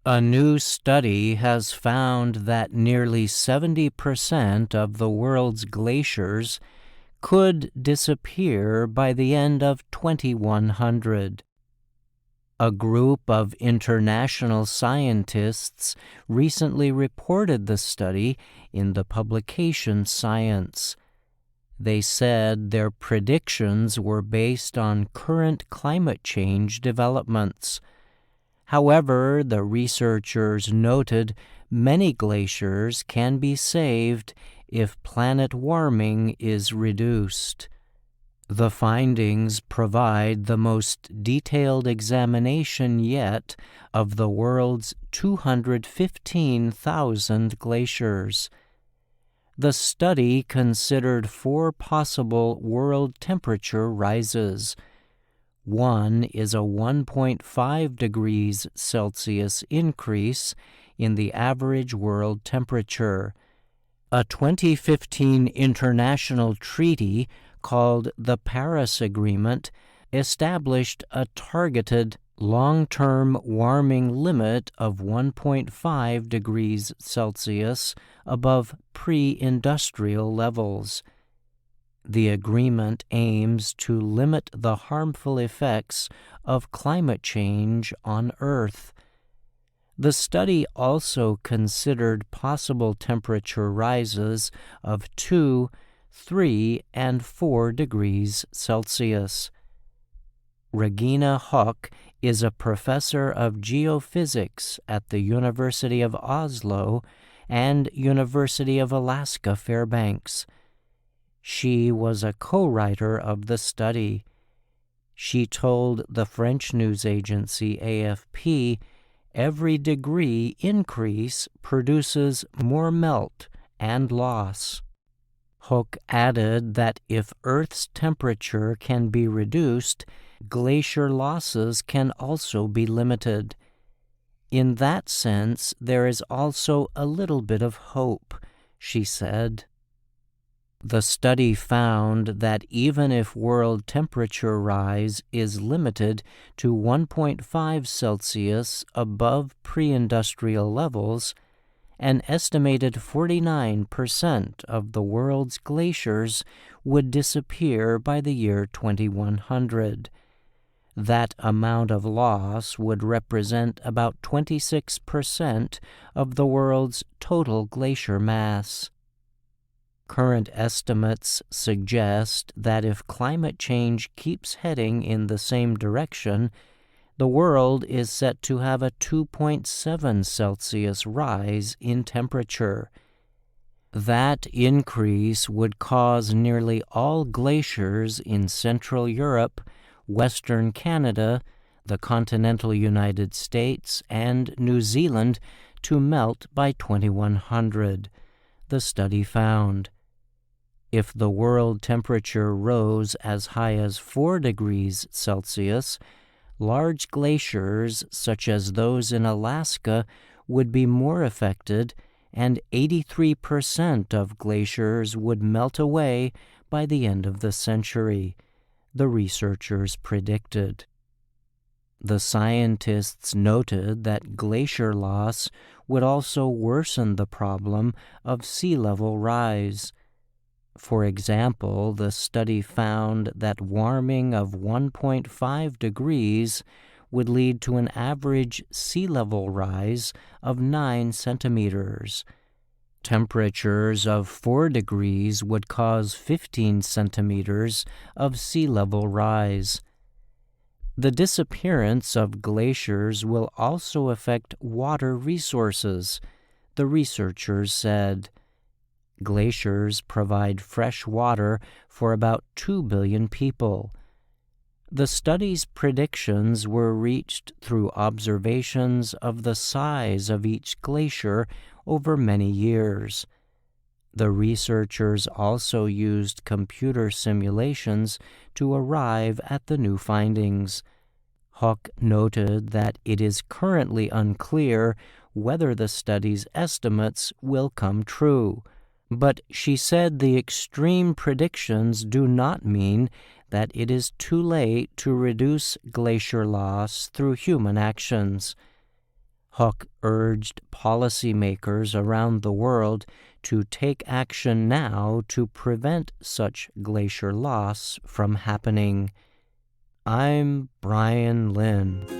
A new study has found that nearly 70% of the world's glaciers could disappear by the end of 2100. A group of international scientists recently reported the study in the publication Science. They said their predictions were based on current climate change developments. However, the researchers noted many glaciers can be saved if planet warming is reduced. The findings provide the most detailed examination yet of the world's 215,000 glaciers. The study considered 4 possible world temperature rises. One is a 1.5 degrees Celsius increase in the average world temperature. A 2015 international treaty called the Paris Agreement established a targeted long-term warming limit of 1.5 degrees Celsius above pre-industrial levels. The agreement aims to limit the harmful effects of climate change on Earth. The study also considered possible temperature rises of 2, 3, and 4 degrees Celsius. Regina Hock is a professor of geophysics at the University of Oslo and University of Alaska Fairbanks. She was a co-writer of the study. She told the French news agency AFP, every degree increase produces more melt and loss. Hook added that if Earth's temperature can be reduced, glacier losses can also be limited. In that sense, there is also a little bit of hope, she said. The study found that even if world temperature rise is limited to 1.5 Celsius above pre-industrial levels, an estimated 49% of the world's glaciers would disappear by the year 2100. That amount of loss would represent about 26% of the world's total glacier mass. Current estimates suggest that if climate change keeps heading in the same direction, the world is set to have a 2.7 Celsius rise in temperature. That increase would cause nearly all glaciers in Central Europe, Western Canada, the continental United States, and New Zealand to melt by 2100, the study found. If the world temperature rose as high as 4 degrees Celsius, large glaciers, such as those in Alaska, would be more affected, and 83% of glaciers would melt away by the end of the century, the researchers predicted. The scientists noted that glacier loss would also worsen the problem of sea level rise. For example, the study found that warming of 1.5 degrees would lead to an average sea level rise of 9 centimeters. Temperatures of 4 degrees would cause 15 centimeters of sea level rise. The disappearance of glaciers will also affect water resources, the researchers said. Glaciers provide fresh water for about 2 billion people. The study's predictions were reached through observations of the size of each glacier over many years. The researchers also used computer simulations to arrive at the new findings. Hock noted that it is currently unclear whether the study's estimates will come true. But she said the extreme predictions do not mean that it is too late to reduce glacier loss through human actions. Huck urged policymakers around the world to take action now to prevent such glacier loss from happening. I'm Brian Lynn.